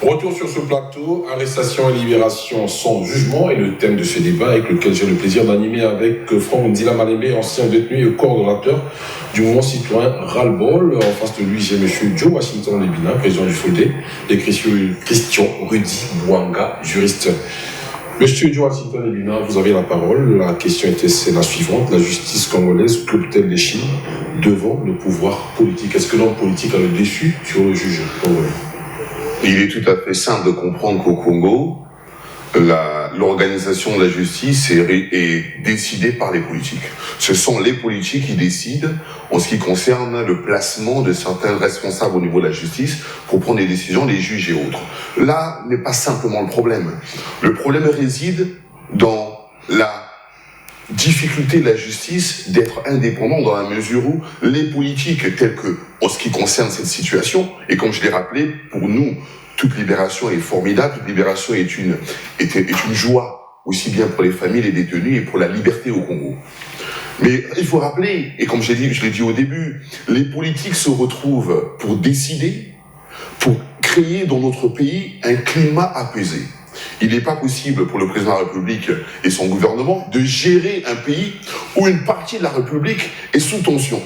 Retour sur ce plateau, arrestation et libération sans jugement est le thème de ce débat avec lequel j'ai le plaisir d'animer avec Franck Ndila Malembe, ancien détenu et coordonnateur du mouvement citoyen Ras-le-Bol. En face de lui, j'ai M. Joe Washington Lebina, président du FOLDE, et Christian Rudy Bouanga, juriste. Monsieur Joe Washington Lebina, vous avez la parole. La question était la suivante. La justice congolaise coupe-t-elle les chines devant le pouvoir politique? Est-ce que l'homme politique a le dessus sur le juge congolais? Il est tout à fait simple de comprendre qu'au Congo, l'organisation de la justice est décidée par les politiques. Ce sont les politiques qui décident en ce qui concerne le placement de certains responsables au niveau de la justice pour prendre des décisions, les juges et autres. Là n'est pas simplement le problème. Le problème réside dans la difficulté de la justice d'être indépendant dans la mesure où les politiques telles que, en ce qui concerne cette situation, et comme je l'ai rappelé, pour nous, toute libération est formidable, toute libération est une joie, aussi bien pour les familles, les détenus et pour la liberté au Congo. Mais il faut rappeler, et comme je l'ai dit au début, les politiques se retrouvent pour décider, pour créer dans notre pays un climat apaisé. Il n'est pas possible pour le président de la République et son gouvernement de gérer un pays où une partie de la République est sous tension.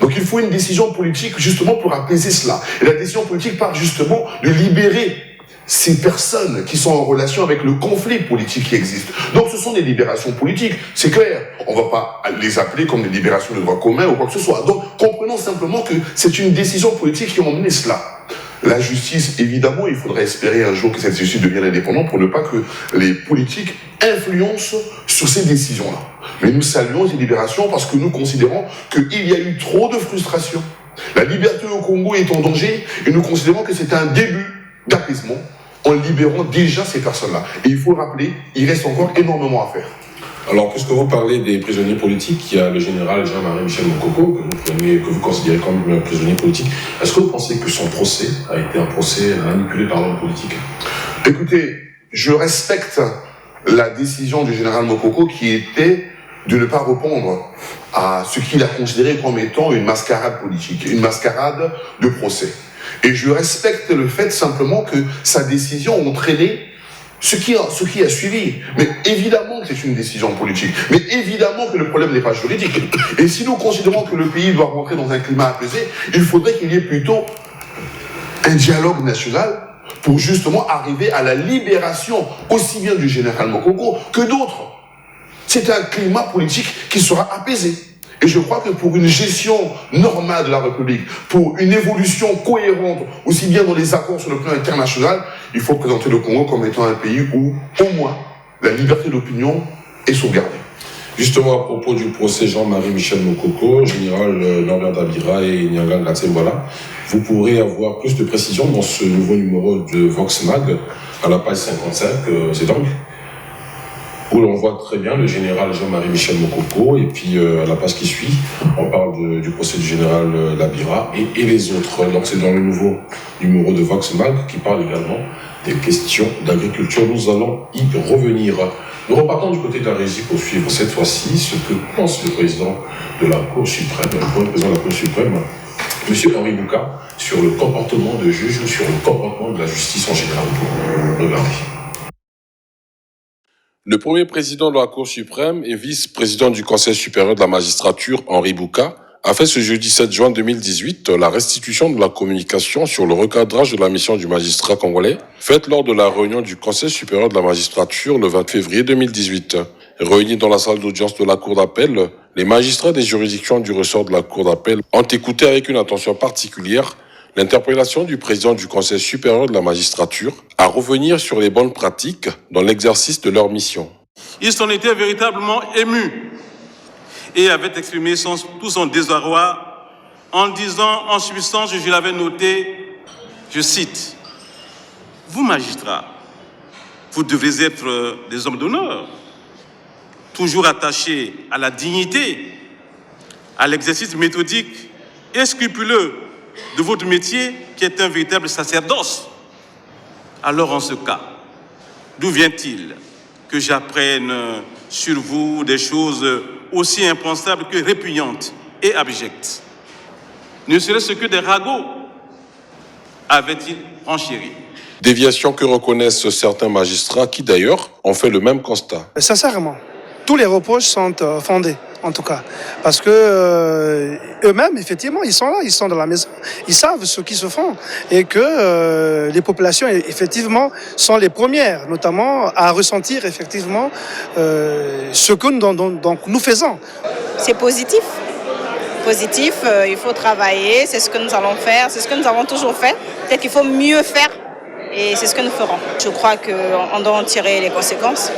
Donc il faut une décision politique justement pour apaiser cela. Et la décision politique part justement de libérer ces personnes qui sont en relation avec le conflit politique qui existe. Donc ce sont des libérations politiques, c'est clair. On ne va pas les appeler comme des libérations de droit commun ou quoi que ce soit. Donc comprenons simplement que c'est une décision politique qui a emmené cela. La justice, évidemment, il faudrait espérer un jour que cette justice devienne indépendante pour ne pas que les politiques influencent sur ces décisions-là. Mais nous saluons ces libérations parce que nous considérons qu'il y a eu trop de frustration. La liberté au Congo est en danger et nous considérons que c'est un début d'apaisement en libérant déjà ces personnes-là. Et il faut rappeler, il reste encore énormément à faire. Alors, puisque vous parlez des prisonniers politiques, il y a le général Jean-Marie Michel Mokoko, que vous considérez comme un prisonnier politique. Est-ce que vous pensez que son procès a été un procès manipulé par l'homme politique? Écoutez, je respecte la décision du général Mokoko qui était de ne pas répondre à ce qu'il a considéré comme étant une mascarade politique, une mascarade de procès. Et je respecte le fait simplement que sa décision a entraîné ce qui a suivi. Mais évidemment que c'est une décision politique. Mais évidemment que le problème n'est pas juridique. Et si nous considérons que le pays doit rentrer dans un climat apaisé, il faudrait qu'il y ait plutôt un dialogue national pour justement arriver à la libération aussi bien du général Mokoko que d'autres. C'est un climat politique qui sera apaisé. Et je crois que pour une gestion normale de la République, pour une évolution cohérente, aussi bien dans les accords sur le plan international, il faut présenter le Congo comme étant un pays où, au moins, la liberté d'opinion est sauvegardée. Justement, à propos du procès Jean-Marie Michel Mokoko, général Norbert Dabira et Nyanga Ngatsembola, vous pourrez avoir plus de précisions dans ce nouveau numéro de Vox Mag, à la page 55, c'est donc où l'on voit très bien le général Jean-Marie Michel Mokoko, et puis à la page qui suit, on parle du procès du général Dabira et les autres. Donc c'est dans le nouveau numéro de Vox Mag qui parle également des questions d'agriculture. Nous allons y revenir. Nous repartons du côté de la régie pour suivre cette fois-ci ce que pense le président de la Cour suprême, le premier président de la Cour suprême, M. Henri Bouka, sur le comportement de juge ou sur le comportement de la justice en général. Regardez. Le premier président de la Cour suprême et vice-président du Conseil supérieur de la magistrature, Henri Bouka, a fait ce jeudi 7 juin 2018 la restitution de la communication sur le recadrage de la mission du magistrat congolais, faite lors de la réunion du Conseil supérieur de la magistrature le 20 février 2018. Réunis dans la salle d'audience de la Cour d'appel, les magistrats des juridictions du ressort de la Cour d'appel ont écouté avec une attention particulière l'interpellation du président du Conseil supérieur de la magistrature à revenir sur les bonnes pratiques dans l'exercice de leur mission. Ils s'en étaient véritablement émus et avaient exprimé tout son désarroi en disant, en substance, je l'avais noté, je cite, « Vous, magistrats, vous devez être des hommes d'honneur, toujours attachés à la dignité, à l'exercice méthodique et scrupuleux de votre métier qui est un véritable sacerdoce. Alors en ce cas, d'où vient-il que j'apprenne sur vous des choses aussi impensables que répugnantes et abjectes? Ne serait-ce que des ragots avait-il renchéri? Déviation que reconnaissent certains magistrats qui d'ailleurs ont fait le même constat. Sincèrement, tous les reproches sont fondés, en tout cas. Parce que eux-mêmes, effectivement, ils sont là, ils sont dans la maison, ils savent ce qui se font. Et que les populations, effectivement, sont les premières, notamment, à ressentir, effectivement, ce que nous faisons. C'est positif. Il faut travailler, c'est ce que nous allons faire, c'est ce que nous avons toujours fait. Peut-être qu'il faut mieux faire. Et c'est ce que nous ferons. Je crois qu'on doit en tirer les conséquences.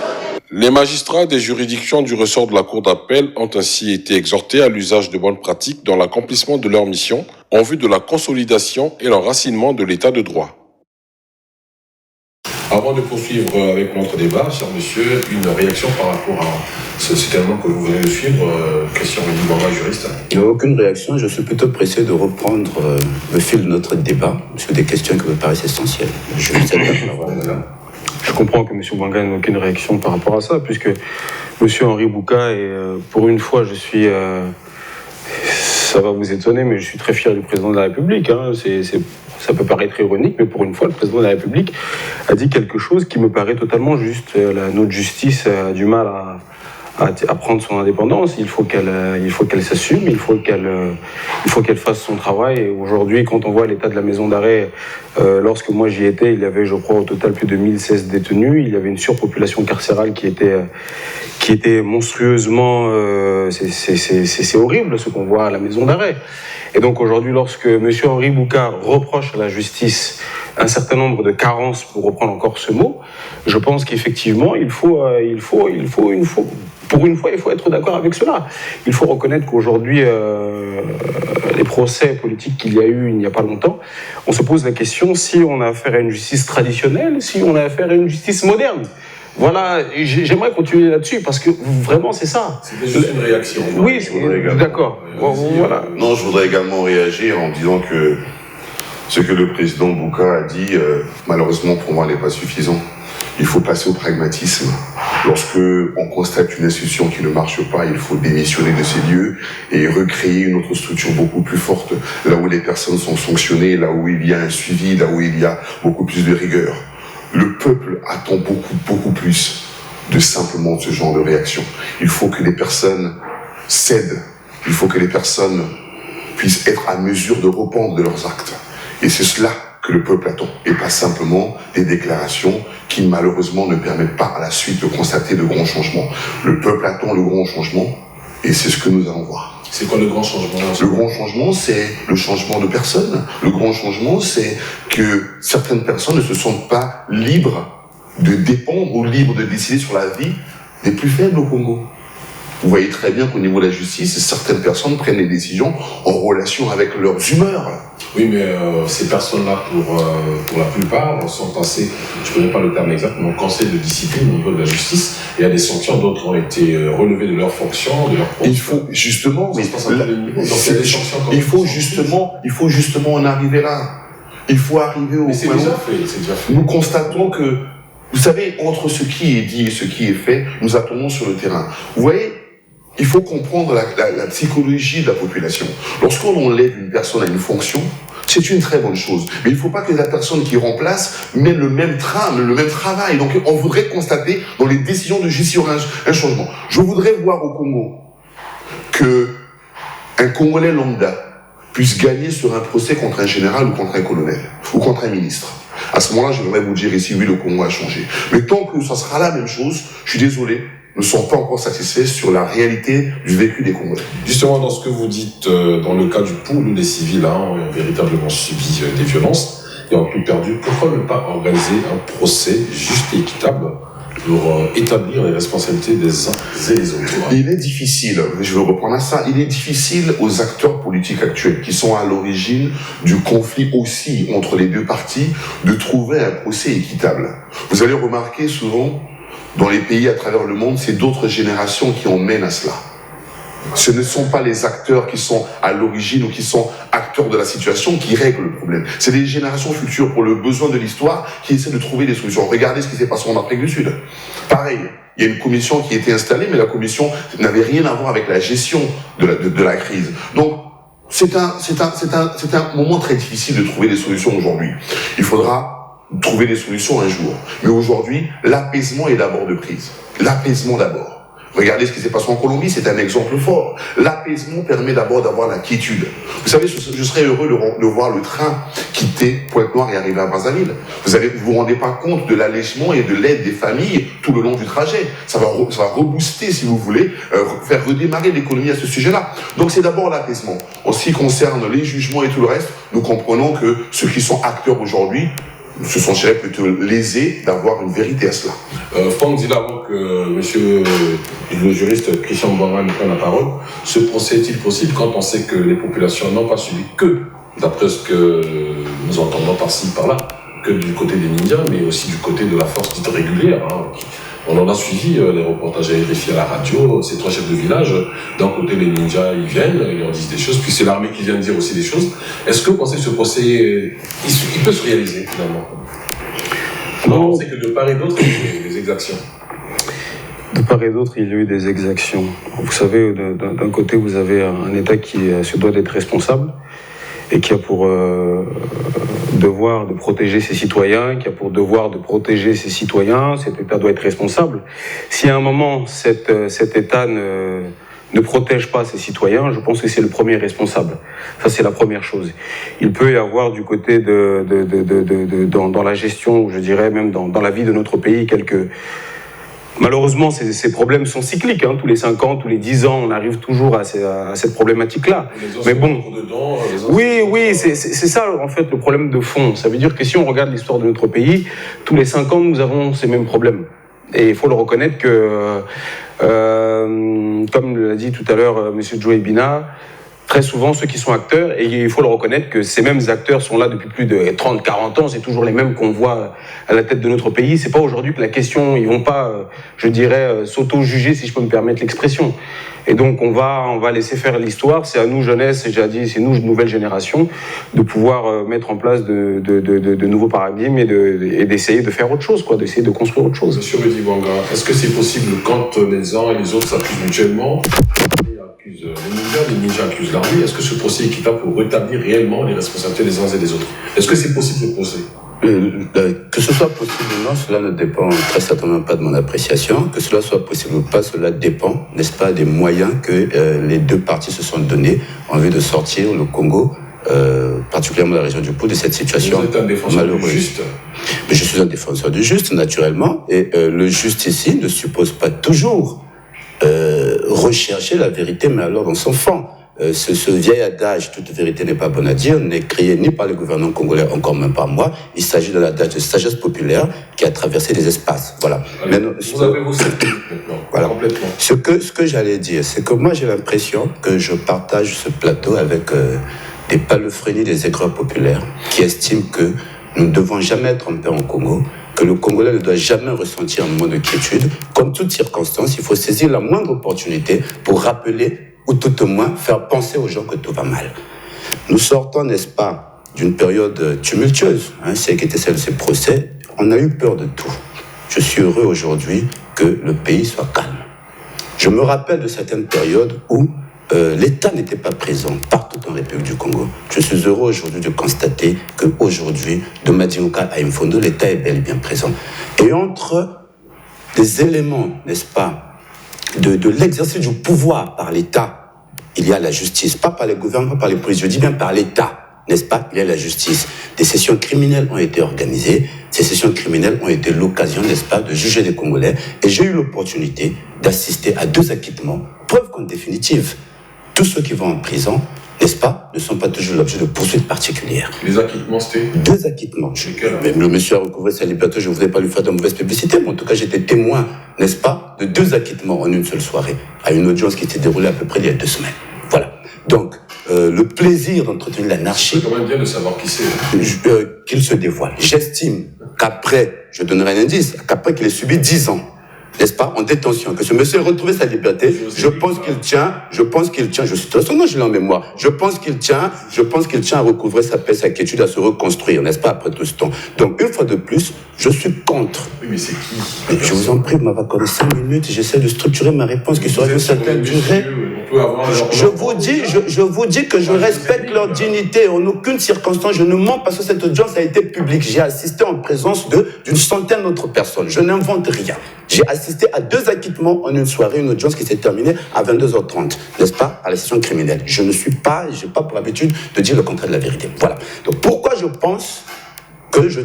Les magistrats des juridictions du ressort de la Cour d'appel ont ainsi été exhortés à l'usage de bonnes pratiques dans l'accomplissement de leur mission en vue de la consolidation et l'enracinement de l'état de droit. Avant de poursuivre avec notre débat, cher monsieur, une réaction par rapport à ce signalement que vous venez de suivre, Christian Willy-Banga, juriste. Il n'y a aucune réaction, je suis plutôt pressé de reprendre le fil de notre débat sur des questions qui me paraissent essentielles. Je comprends que M. Banga n'ait aucune réaction par rapport à ça, puisque M. Henri Bouka, et pour une fois, ça va vous étonner, mais je suis très fier du président de la République. Hein. Ça peut paraître ironique, mais pour une fois, le président de la République a dit quelque chose qui me paraît totalement juste. Notre justice a du mal à prendre son indépendance. Il faut qu'elle s'assume, il faut qu'elle fasse son travail. Et aujourd'hui, quand on voit l'état de la maison d'arrêt, lorsque moi j'y étais, il y avait, je crois, au total plus de 1016 détenus. Il y avait une surpopulation carcérale qui était monstrueusement... c'est horrible ce qu'on voit à la maison d'arrêt. Et donc aujourd'hui, lorsque M. Henri Bouka reproche à la justice un certain nombre de carences, pour reprendre encore ce mot, je pense qu'effectivement, pour une fois, il faut être d'accord avec cela. Il faut reconnaître qu'aujourd'hui, les procès politiques qu'il y a eu il n'y a pas longtemps, on se pose la question si on a affaire à une justice traditionnelle, si on a affaire à une justice moderne. Voilà, j'aimerais continuer là-dessus parce que vraiment c'est ça. C'est juste une réaction. Oui, d'accord. Voilà. Non, je voudrais également réagir en disant que ce que le président Bouka a dit, malheureusement pour moi, n'est pas suffisant. Il faut passer au pragmatisme. Lorsque on constate une institution qui ne marche pas, il faut démissionner de ces lieux et recréer une autre structure beaucoup plus forte, là où les personnes sont sanctionnées, là où il y a un suivi, là où il y a beaucoup plus de rigueur. Le peuple attend beaucoup plus de simplement ce genre de réaction. Il faut que les personnes cèdent. Il faut que les personnes puissent être à mesure de répondre de leurs actes. Et c'est cela que le peuple attend. Et pas simplement des déclarations qui malheureusement ne permettent pas à la suite de constater de grands changements. Le peuple attend le grand changement et c'est ce que nous allons voir. C'est quoi le grand changement? Le grand changement, c'est le changement de personnes. Le grand changement, c'est que certaines personnes ne se sentent pas libres de dépendre ou libres de décider sur la vie des plus faibles au Congo. Vous voyez très bien qu'au niveau de la justice, certaines personnes prennent des décisions en relation avec leurs humeurs. Oui, mais ces personnes-là, pour la plupart, sont passées, je ne connais pas le terme exact, mais au conseil de discipline au niveau de la justice. Il y a des sanctions, d'autres ont été relevées de leurs fonctions, de leurs postes. Il faut justement, il faut justement en arriver là. Il faut arriver au point où... C'est déjà fait. Nous constatons que, vous savez, entre ce qui est dit et ce qui est fait, nous attendons sur le terrain. Vous voyez, il faut comprendre la psychologie de la population. Lorsqu'on enlève une personne à une fonction, c'est une très bonne chose. Mais il ne faut pas que la personne qui remplace mène le même travail. Donc on voudrait constater dans les décisions de justice un changement. Je voudrais voir au Congo qu'un Congolais lambda puisse gagner sur un procès contre un général ou contre un colonel ou contre un ministre. À ce moment-là, je voudrais vous dire ici, oui, le Congo a changé. Mais tant que ça sera la même chose, je suis désolé, ne sont pas encore satisfaits sur la réalité du vécu des Congolais. Justement, dans ce que vous dites, dans le cas du Poul, où les civils ont véritablement subi des violences et ont tout perdu, pourquoi ne pas organiser un procès juste et équitable pour établir les responsabilités des uns et des autres? Il est difficile, je vais reprendre à ça, il est difficile aux acteurs politiques actuels qui sont à l'origine du conflit aussi entre les deux parties de trouver un procès équitable. Vous allez remarquer souvent, dans les pays à travers le monde, c'est d'autres générations qui en mènent à cela. Ce ne sont pas les acteurs qui sont à l'origine ou qui sont acteurs de la situation qui règlent le problème. C'est les générations futures, pour le besoin de l'histoire, qui essaient de trouver des solutions. Regardez ce qui s'est passé en Afrique du Sud. Pareil, il y a une commission qui a été installée, mais la commission n'avait rien à voir avec la gestion de la crise. Donc, c'est un moment très difficile de trouver des solutions aujourd'hui. Il faudra trouver des solutions un jour. Mais aujourd'hui, l'apaisement est d'abord de prise. L'apaisement d'abord. Regardez ce qui s'est passé en Colombie, c'est un exemple fort. L'apaisement permet d'abord d'avoir la quiétude. Vous savez, je serais heureux de voir le train quitter Pointe-Noire et arriver à Brazzaville. Vous vous rendez pas compte de l'allègement et de l'aide des familles tout le long du trajet. Ça va rebooster, si vous voulez, faire redémarrer l'économie à ce sujet-là. Donc c'est d'abord l'apaisement. En ce qui concerne les jugements et tout le reste, nous comprenons que ceux qui sont acteurs aujourd'hui se sentiraient plutôt lésés d'avoir une vérité à cela. Franck dit avant que monsieur le juriste Christian Mbouanga nous prenne la parole, ce procès est-il possible quand on sait que les populations n'ont pas suivi que, d'après ce que nous entendons par-ci, par-là, que du côté des ninjas, mais aussi du côté de la force dite régulière. On en a suivi les reportages RFI à la radio, ces 3 chefs de village. D'un côté, les ninjas, ils viennent, ils leur disent des choses, puis c'est l'armée qui vient de dire aussi des choses. Est-ce que vous pensez que ce procès, il peut se réaliser finalement? Non, on sait que de part et d'autre, il y a eu des exactions. De part et d'autre, il y a eu des exactions. Vous savez, d'un côté, vous avez un État qui se doit d'être responsable et qui a pour devoir de protéger ses citoyens, qui a pour devoir de protéger ses citoyens. Cet État doit être responsable. Si à un moment, cet État ne protège pas ses citoyens, je pense que c'est le premier responsable. Ça, c'est la première chose. Il peut y avoir du côté dans la gestion, je dirais même dans la vie de notre pays, malheureusement, ces problèmes sont cycliques. Tous les 5 ans, tous les 10 ans, on arrive toujours à cette problématique-là. Mais bon, oui, c'est ça en fait le problème de fond. Ça veut dire que si on regarde l'histoire de notre pays, tous les 5 ans, nous avons ces mêmes problèmes. Et il faut le reconnaître que, comme l'a dit tout à l'heure M. Joey Bina, très souvent, ceux qui sont acteurs, et il faut le reconnaître que ces mêmes acteurs sont là depuis plus de 30, 40 ans, c'est toujours les mêmes qu'on voit à la tête de notre pays. C'est pas aujourd'hui que la question, ils vont pas, je dirais, s'auto-juger, si je peux me permettre l'expression. Et donc, on va laisser faire l'histoire. C'est à nous, jeunesse, et j'ai dit, c'est nous, nouvelle génération, de pouvoir mettre en place de nouveaux paradigmes et d'essayer de faire autre chose, d'essayer de construire autre chose. Monsieur Mehdi Mbouanga, est-ce que c'est possible quand les uns et les autres s'accusent mutuellement? Les ninjas accusent l'armée. Est-ce que ce procès est équitable pour rétablir réellement les responsabilités des uns et des autres? Est-ce que c'est possible ce procès? Que ce soit possible ou non, cela ne dépend très certainement pas de mon appréciation. Que cela soit possible ou pas, cela dépend, n'est-ce pas, des moyens que les deux parties se sont donnés en vue de sortir le Congo, particulièrement la région du Pôle, de cette situation malheureuse. Vous êtes un défenseur du juste? Mais je suis un défenseur du juste, naturellement. Et le juste ici ne suppose pas toujours rechercher la vérité, mais alors dans son fond. Ce vieil adage, toute vérité n'est pas bonne à dire, n'est créé ni par le gouvernement congolais, encore même par moi. Il s'agit d'un adage de sagesse populaire qui a traversé les espaces. Voilà. Alors, vous avez vos certitudes maintenant, voilà. Complètement. Ce que j'allais dire, c'est que moi j'ai l'impression que je partage ce plateau avec des palefrenies, des aigreurs populaires qui estiment que nous ne devons jamais être en paix en Congo, que le Congolais ne doit jamais ressentir un moment de quiétude. Comme toute circonstance, il faut saisir la moindre opportunité pour rappeler ou tout au moins faire penser aux gens que tout va mal. Nous sortons, n'est-ce pas, d'une période tumultueuse, celle qui était celle de ces procès. On a eu peur de tout. Je suis heureux aujourd'hui que le pays soit calme. Je me rappelle de certaines périodes où l'État n'était pas présent partout en République du Congo. Je suis heureux aujourd'hui de constater qu'aujourd'hui, de Madinouka à Imfondo, l'État est bel et bien présent. Et entre des éléments, n'est-ce pas, de l'exercice du pouvoir par l'État, il y a la justice, pas par les gouvernements, pas par les polices, je dis bien par l'État, n'est-ce pas, il y a la justice. Des sessions criminelles ont été organisées, ces sessions criminelles ont été l'occasion, n'est-ce pas, de juger des Congolais, et j'ai eu l'opportunité d'assister à 2 acquittements, preuve qu'en définitive, tous ceux qui vont en prison, n'est-ce pas, ne sont pas toujours l'objet de poursuites particulières. Les acquittements, c'était 2 acquittements. Mais le monsieur a recouvré sa liberté, je ne voudrais pas lui faire de mauvaise publicité, mais en tout cas, j'étais témoin, n'est-ce pas, de 2 acquittements en une seule soirée, à une audience qui s'est déroulée à peu près il y a 2 semaines. Voilà. Donc, le plaisir d'entretenir l'anarchie... C'est quand même bien de savoir qui c'est. Qu'il se dévoile. J'estime qu'après, je donnerai un indice, qu'après qu'il ait subi 10 ans n'est-ce pas, en détention, que ce monsieur ait retrouvé sa liberté, je pense qu'il tient, je suis très son nom, je l'ai en mémoire, je pense qu'il tient à recouvrer sa paix, sa quiétude, à se reconstruire, n'est-ce pas, après tout ce temps. Donc, une fois de plus, je suis contre. Oui, mais c'est qui? Mais je vous en prie, vous m'avez accordé 5 minutes, j'essaie de structurer ma réponse qui sera d'une certaine durée. Je vous dis que je respecte leur dignité. En aucune circonstance, je ne mens parce que cette audience a été publique. J'ai assisté en présence d'une centaine d'autres personnes. Je n'invente rien. J'ai assisté à 2 acquittements en une soirée, une audience qui s'est terminée à 22h30, n'est-ce pas, à la session criminelle. Je n'ai pas pour habitude de dire le contraire de la vérité. Voilà. Donc pourquoi je pense que je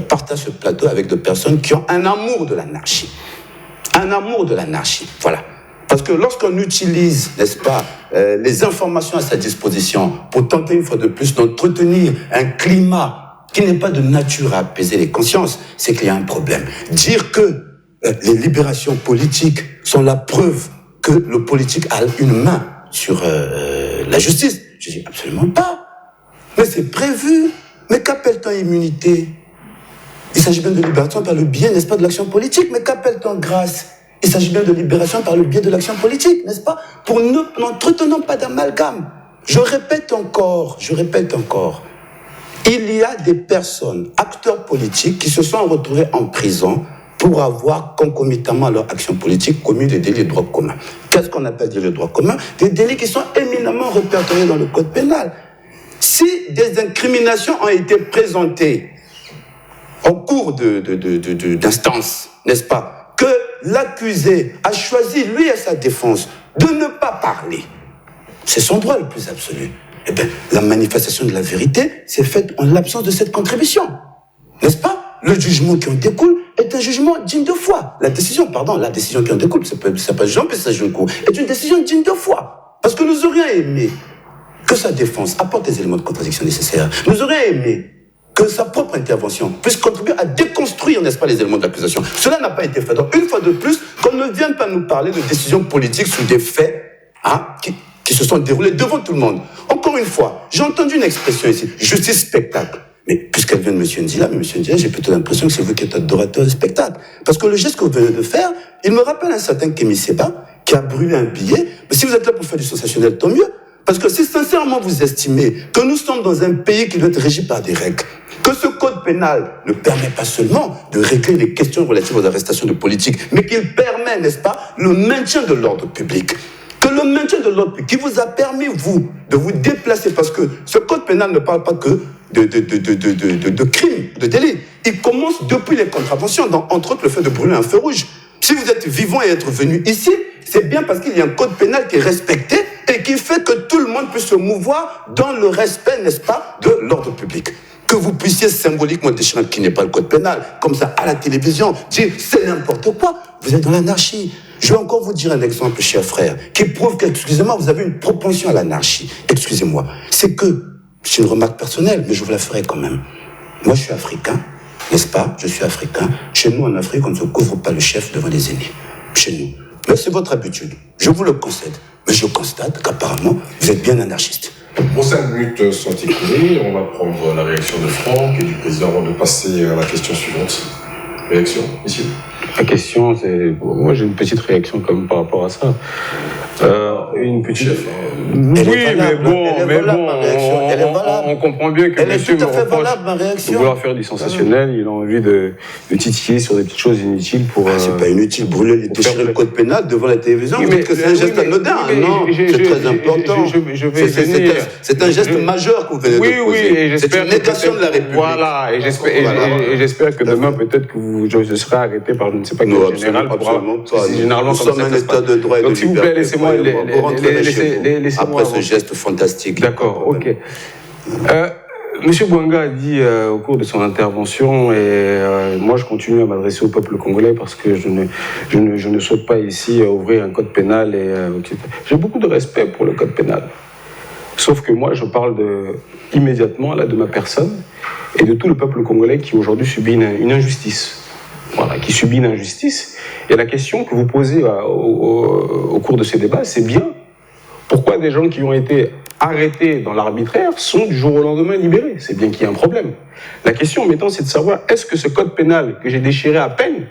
partage ce plateau avec des personnes qui ont un amour de l'anarchie. Un amour de l'anarchie, voilà. Parce que lorsqu'on utilise, n'est-ce pas, les informations à sa disposition pour tenter une fois de plus d'entretenir un climat qui n'est pas de nature à apaiser les consciences, c'est qu'il y a un problème. Dire que les libérations politiques sont la preuve que le politique a une main sur la justice, je dis absolument pas. Mais c'est prévu. Mais qu'appelle-t-on immunité? Il s'agit bien de libération par le biais, n'est-ce pas, de l'action politique. Mais qu'appelle-t-on grâce? Il s'agit bien de libération par le biais de l'action politique, n'est-ce pas? Pour n'entretenons pas d'amalgame. Je répète encore. Il y a des personnes, acteurs politiques, qui se sont retrouvés en prison pour avoir, concomitamment à leur action politique, commis des délits de droit commun. Qu'est-ce qu'on appelle des délits de droit commun? Des délits qui sont éminemment répertoriés dans le code pénal. Si des incriminations ont été présentées en cours d'instance, n'est-ce pas, que l'accusé a choisi, lui et sa défense, de ne pas parler, c'est son droit le plus absolu. Eh bien, la manifestation de la vérité s'est faite en l'absence de cette contribution. N'est-ce pas? Le jugement qui en découle est un jugement digne de foi. La décision qui en découle, c'est pas Jean Pessagincourt, est une décision digne de foi. Parce que nous aurions aimé que sa défense apporte les éléments de contradiction nécessaires. Nous aurions aimé que sa propre intervention puisse contribuer à déconstruire, n'est-ce pas, les éléments d'accusation. Cela n'a pas été fait. Donc, une fois de plus, qu'on ne vienne pas nous parler de décisions politiques sous des faits, qui se sont déroulés devant tout le monde. Encore une fois, j'ai entendu une expression ici, justice spectacle. Mais puisqu'elle vient de M. Ndila, j'ai plutôt l'impression que c'est vous qui êtes adorateur du spectacle. Parce que le geste que vous venez de faire, il me rappelle un certain Kémy Seba qui a brûlé un billet. Mais si vous êtes là pour faire du sensationnel, tant mieux. Parce que si sincèrement vous estimez que nous sommes dans un pays qui doit être régi par des règles, que ce code pénal ne permet pas seulement de régler les questions relatives aux arrestations de politiques, mais qu'il permet, n'est-ce pas, le maintien de l'ordre public. Que le maintien de l'ordre public qui vous a permis, vous, de vous déplacer, parce que ce code pénal ne parle pas que de crimes, de délits. Il commence depuis les contraventions, entre autres le fait de brûler un feu rouge. Si vous êtes vivant et être venu ici, c'est bien parce qu'il y a un code pénal qui est respecté et qui fait que tout le monde puisse se mouvoir dans le respect, n'est-ce pas, de l'ordre public. Que vous puissiez symboliquement déchirer qui n'est pas le code pénal, comme ça à la télévision, dire c'est n'importe quoi, vous êtes dans l'anarchie. Je vais encore vous dire un exemple, cher frère, qui prouve que, excusez-moi, vous avez une propension à l'anarchie. Excusez-moi. C'est une remarque personnelle, mais je vous la ferai quand même. Moi, je suis africain, n'est-ce pas? Je suis africain. Chez nous, en Afrique, on ne se couvre pas le chef devant les aînés. Chez nous. Mais c'est votre habitude. Je vous le concède. Mais je constate qu'apparemment, vous êtes bien anarchiste. Bon, 5 minutes sont écoulées. On va prendre la réaction de Franck et du président avant de passer à la question suivante. Réaction, ici. La question, c'est... Moi, j'ai une petite réaction quand même par rapport à ça. Une petite... Chef, on comprend bien que monsieur me reproche de vouloir faire du sensationnel. Il a envie de titiller sur des petites choses inutiles pour... c'est pas inutile, brûler, déchirer le code pénal devant la télévision. Oui, mais c'est un geste anodin, non? C'est très important. C'est un geste majeur que vous venez de poser. C'est une négation de la République. Voilà, et j'espère que demain, peut-être que je serai arrêté par je ne sais pas quel général. Absolument pas. Généralement, nous sommes un état de droit et de liberté. Donc, s'il vous plaît, laissez-moi... Après ce geste fantastique. D'accord, ok. Monsieur Bouanga a dit au cours de son intervention, et moi je continue à m'adresser au peuple congolais parce que je ne souhaite pas ici ouvrir un code pénal. J'ai beaucoup de respect pour le code pénal. Sauf que moi je parle immédiatement là, de ma personne et de tout le peuple congolais qui aujourd'hui subit une injustice. Voilà, qui subit une injustice. Et la question que vous posez au cours de ces débats, c'est bien pourquoi des gens qui ont été arrêtés dans l'arbitraire sont du jour au lendemain libérés. C'est bien qu'il y a un problème. La question maintenant, c'est de savoir, est-ce que ce code pénal que j'ai déchiré à peine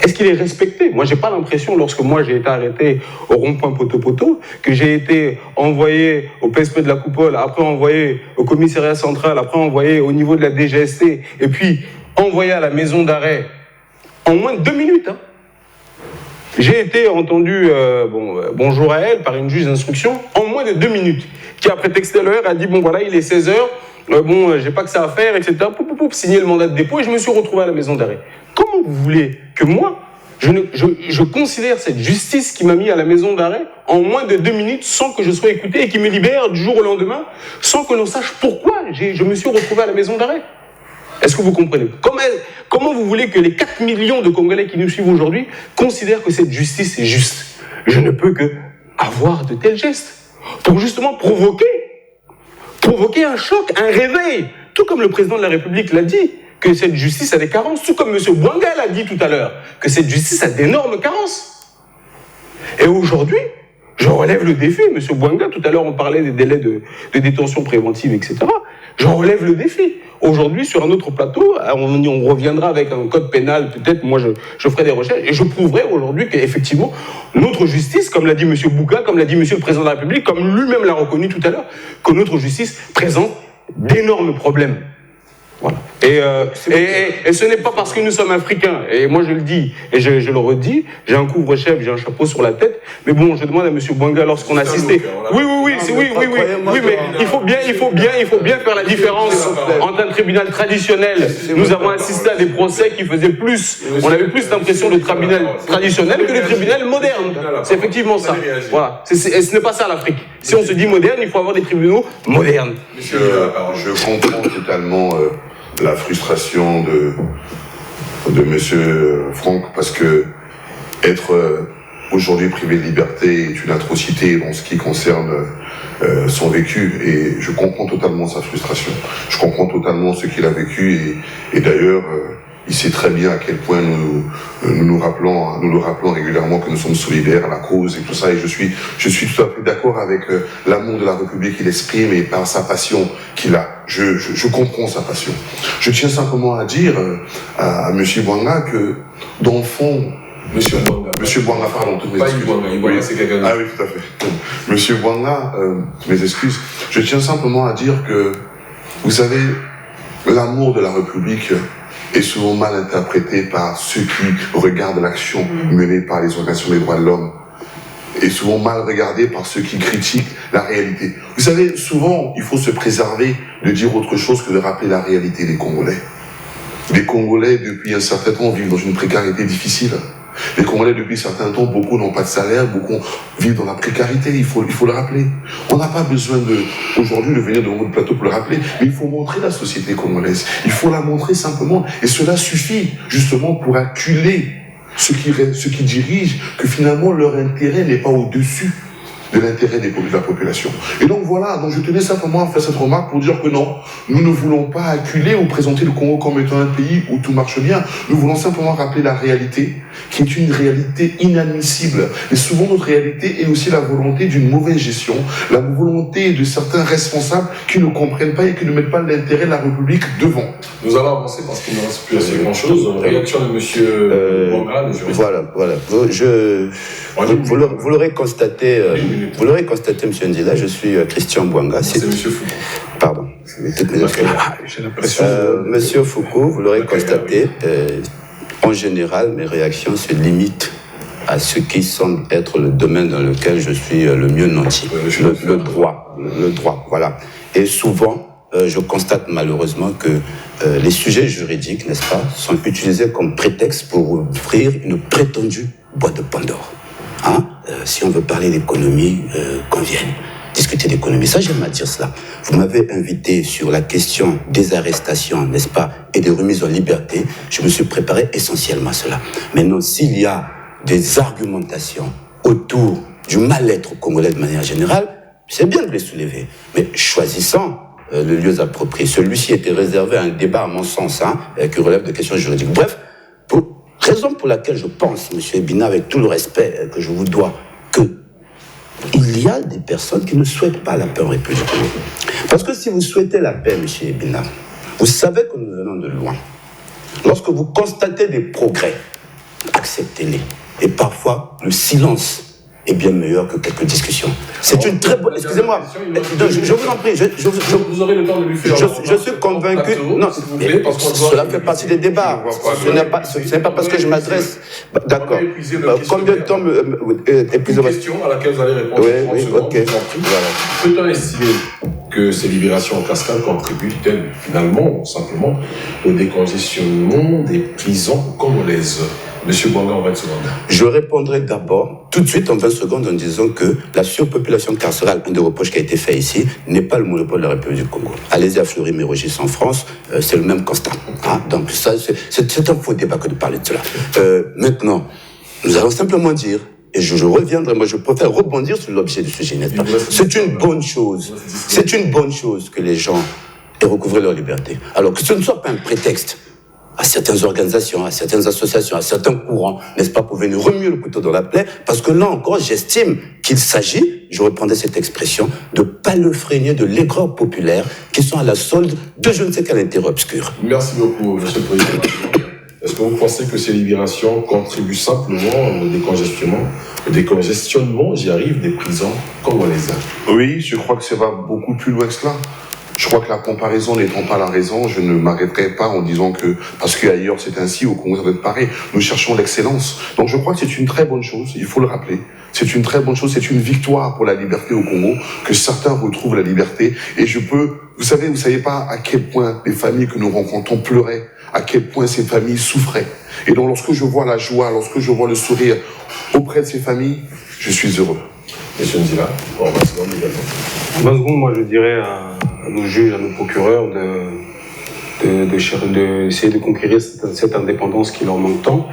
est-ce qu'il est respecté? Moi, j'ai pas l'impression, lorsque moi j'ai été arrêté au rond-point Poto-Poto, que j'ai été envoyé au PSP de la Coupole, après envoyé au commissariat central, après envoyé au niveau de la DGST, et puis envoyé à la maison d'arrêt en moins de 2 minutes. Hein. J'ai été entendu bonjour à elle par une juge d'instruction en moins de 2 minutes, qui a prétexté l'heure, a dit bon voilà, il est 16h, j'ai pas que ça à faire, etc. Signer le mandat de dépôt et je me suis retrouvé à la maison d'arrêt. Comment vous voulez que moi, je considère cette justice qui m'a mis à la maison d'arrêt en moins de 2 minutes sans que je sois écouté et qui me libère du jour au lendemain sans que l'on sache pourquoi je me suis retrouvé à la maison d'arrêt? Est-ce que vous comprenez? Comment vous voulez que les 4 millions de Congolais qui nous suivent aujourd'hui considèrent que cette justice est juste? Je ne peux que avoir de tels gestes pour justement provoquer un choc, un réveil, tout comme le président de la République l'a dit, que cette justice a des carences, tout comme M. Bouanga l'a dit tout à l'heure, que cette justice a d'énormes carences. Et aujourd'hui, je relève le défi, M. Bouanga, tout à l'heure on parlait des délais de détention préventive, etc. Je relève le défi. Aujourd'hui, sur un autre plateau, on reviendra avec un code pénal, peut-être, moi je ferai des recherches, et je prouverai aujourd'hui qu'effectivement, notre justice, comme l'a dit M. Bouka, comme l'a dit M. le Président de la République, comme lui-même l'a reconnu tout à l'heure, que notre justice présente d'énormes problèmes. Voilà. Et ce n'est pas parce que nous sommes africains, et moi je le dis, et je le redis, j'ai un couvre-chef, j'ai un chapeau sur la tête, mais bon, je demande à M. Bouanga lorsqu'on assistait... Oui, mais il faut bien faire la différence entre un tribunal traditionnel. Nous avons assisté à des procès qui faisaient plus, on avait plus l'impression de tribunal traditionnel que de tribunal moderne. C'est effectivement ça. Voilà. Et ce n'est pas ça l'Afrique. Si on se dit moderne, il faut avoir des tribunaux modernes. Je comprends totalement la frustration de M. Franck, parce que être aujourd'hui privé de liberté est une atrocité en ce qui concerne son vécu, et je comprends totalement sa frustration. Je comprends totalement ce qu'il a vécu, et d'ailleurs, il sait très bien à quel point nous le rappelons régulièrement que nous sommes solidaires à la cause et tout ça, et je suis tout à fait d'accord avec l'amour de la République qu'il exprime et par sa passion qu'il a. Je comprends sa passion. Je tiens simplement à dire à M. Bouanga que, dans le fond, Monsieur Bouanga, pardon, toutes mes excuses. Bouanga, c'est quelqu'un d'autre. Ah oui, tout à fait. Monsieur Bouanga, mes excuses. Je tiens simplement à dire que, vous savez, l'amour de la République est souvent mal interprété par ceux qui regardent l'action menée par les organisations des droits de l'homme, est souvent mal regardé par ceux qui critiquent la réalité. Vous savez, souvent, il faut se préserver de dire autre chose que de rappeler la réalité des Congolais. Les Congolais, depuis un certain temps, vivent dans une précarité difficile. Les Congolais, depuis un certain temps, beaucoup n'ont pas de salaire, beaucoup vivent dans la précarité, il faut le rappeler. On n'a pas besoin aujourd'hui de venir devant votre plateau pour le rappeler, mais il faut montrer la société congolaise. Il faut la montrer simplement, et cela suffit justement pour acculer ceux qui dirigent, que finalement leur intérêt n'est pas au-dessus de l'intérêt de la population. Et donc voilà, donc je tenais simplement à faire cette remarque pour dire que non, nous ne voulons pas acculer ou présenter le Congo comme étant un pays où tout marche bien. Nous voulons simplement rappeler la réalité, qui est une réalité inadmissible. Et souvent notre réalité est aussi la volonté d'une mauvaise gestion, la volonté de certains responsables qui ne comprennent pas et qui ne mettent pas l'intérêt de la République devant. Nous allons avancer parce qu'il ne reste plus assez grand-chose. Réaction de M. Bouanga, le juriste. Voilà. Vous l'aurez constaté, M. Ndila, je suis Christian Bouanga. C'est M. Foucault. Pardon. Monsieur Foucault, vous l'aurez constaté, en général, mes réactions se limitent à ce qui semble être le domaine dans lequel je suis le mieux nanti, le droit, voilà. Et souvent, je constate malheureusement que les sujets juridiques, n'est-ce pas, sont utilisés comme prétexte pour ouvrir une prétendue boîte de Pandore. Si on veut parler d'économie, qu'on vienne discuter d'économie. Ça, j'aime à dire cela. Vous m'avez invité sur la question des arrestations, n'est-ce pas, et des remises en liberté. Je me suis préparé essentiellement à cela. Maintenant, s'il y a des argumentations autour du mal-être congolais de manière générale, c'est bien de les soulever. Mais choisissant le lieu approprié. Celui-ci était réservé à un débat, à mon sens, qui relève de questions juridiques. Bref, raison pour laquelle je pense, M. Ebina, avec tout le respect que je vous dois, qu'il y a des personnes qui ne souhaitent pas la paix en République. Parce que si vous souhaitez la paix, M. Ebina, vous savez que nous venons de loin. Lorsque vous constatez des progrès, acceptez-les. Et parfois, le silence est bien meilleur que quelques discussions. C'est une très bonne... Excusez-moi, je vous en prie, vous aurez le temps de lui faire... Je suis convaincu... Non, cela fait partie des débats. Ce n'est pas parce que je m'adresse... D'accord. Combien de temps... Une question à laquelle vous allez répondre en 30 secondes, je vous en prie. Peut-on estimer que ces libérations en cascade contribuent-elles finalement, simplement, au décongestionnement des prisons congolaises? Monsieur Bouanga, en 20 secondes. Je répondrai d'abord, tout de suite en 20 secondes, en disant que la surpopulation carcérale, un des reproches qui a été fait ici, n'est pas le monopole de la République du Congo. Allez-y à Fleury-Mérogis en France, c'est le même constat. Hein? Donc ça, c'est un faux débat que de parler de cela. Maintenant, nous allons simplement dire, et je reviendrai, moi je préfère rebondir sur l'objet du sujet, n'est-ce pas? C'est une bonne chose. C'est une bonne chose que les gens aient recouvré leur liberté. Alors que ce ne soit pas un prétexte à certaines organisations, à certaines associations, à certains courants, n'est-ce pas, pour venir remuer le couteau dans la plaie, parce que là encore, j'estime qu'il s'agit, je reprendrai cette expression, de palefreniers de l'aigreur populaire qui sont à la solde de je ne sais quel intérêt obscur. Merci beaucoup, Monsieur le Président. Est-ce que vous pensez que ces libérations contribuent simplement au décongestionnement, j'y arrive, des prisons congolaises? Oui, je crois que ça va beaucoup plus loin que cela. Je crois que la comparaison n'étant pas la raison, je ne m'arrêterai pas en disant que, parce qu'ailleurs c'est ainsi, au Congo ça doit être pareil, nous cherchons l'excellence. Donc je crois que c'est une très bonne chose, il faut le rappeler. C'est une très bonne chose, c'est une victoire pour la liberté au Congo, que certains retrouvent la liberté. Et vous savez pas à quel point les familles que nous rencontrons pleuraient, à quel point ces familles souffraient. Et donc lorsque je vois la joie, lorsque je vois le sourire auprès de ces familles, je suis heureux. Monsieur Ndila, en 20 secondes également. En 20 secondes, moi je dirais à nos juges, à nos procureurs d'essayer de conquérir cette indépendance qui leur manque tant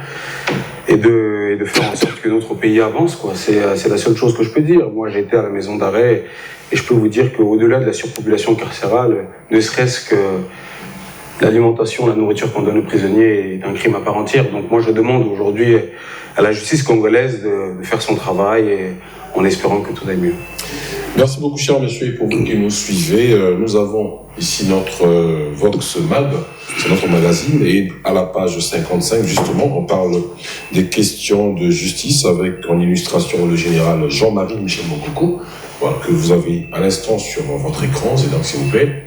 et de faire en sorte que notre pays avance, quoi. C'est la seule chose que je peux dire. Moi j'ai été à la maison d'arrêt et je peux vous dire qu'au-delà de la surpopulation carcérale, ne serait-ce que l'alimentation, la nourriture qu'on donne aux prisonniers est un crime à part entière. Donc moi je demande aujourd'hui à la justice congolaise de faire son travail et en espérant que tout aille mieux. Merci beaucoup, cher monsieur, et pour vous qui nous suivez, nous avons ici notre Vox Mag, c'est notre magazine, et à la page 55, justement, on parle des questions de justice avec en illustration le général Jean-Marie Michel Mokoko, voilà, que vous avez à l'instant sur votre écran, et donc s'il vous plaît,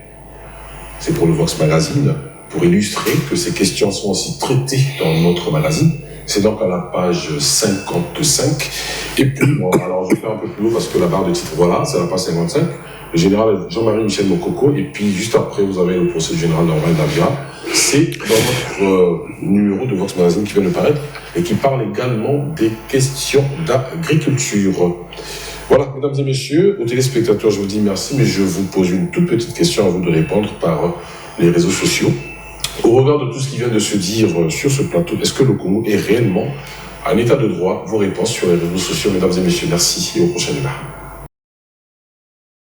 c'est pour le Vox Magazine, pour illustrer que ces questions sont aussi traitées dans notre magazine. C'est donc à la page 55. Et puis, bon, alors je fais un peu plus haut parce que la barre de titre, voilà, c'est à la page 55. Le général Jean-Marie Michel Mokoko. Et puis, juste après, vous avez le procès du général Norval Davira. C'est dans notre numéro de Vox Magazine qui vient de paraître et qui parle également des questions d'agriculture. Voilà, mesdames et messieurs, aux téléspectateurs, je vous dis merci, mais je vous pose une toute petite question à vous de répondre par les réseaux sociaux. Au regard de tout ce qui vient de se dire sur ce plateau, est-ce que le Congo est réellement en état de droit? Vos réponses sur les réseaux sociaux, mesdames et messieurs. Merci et au prochain débat.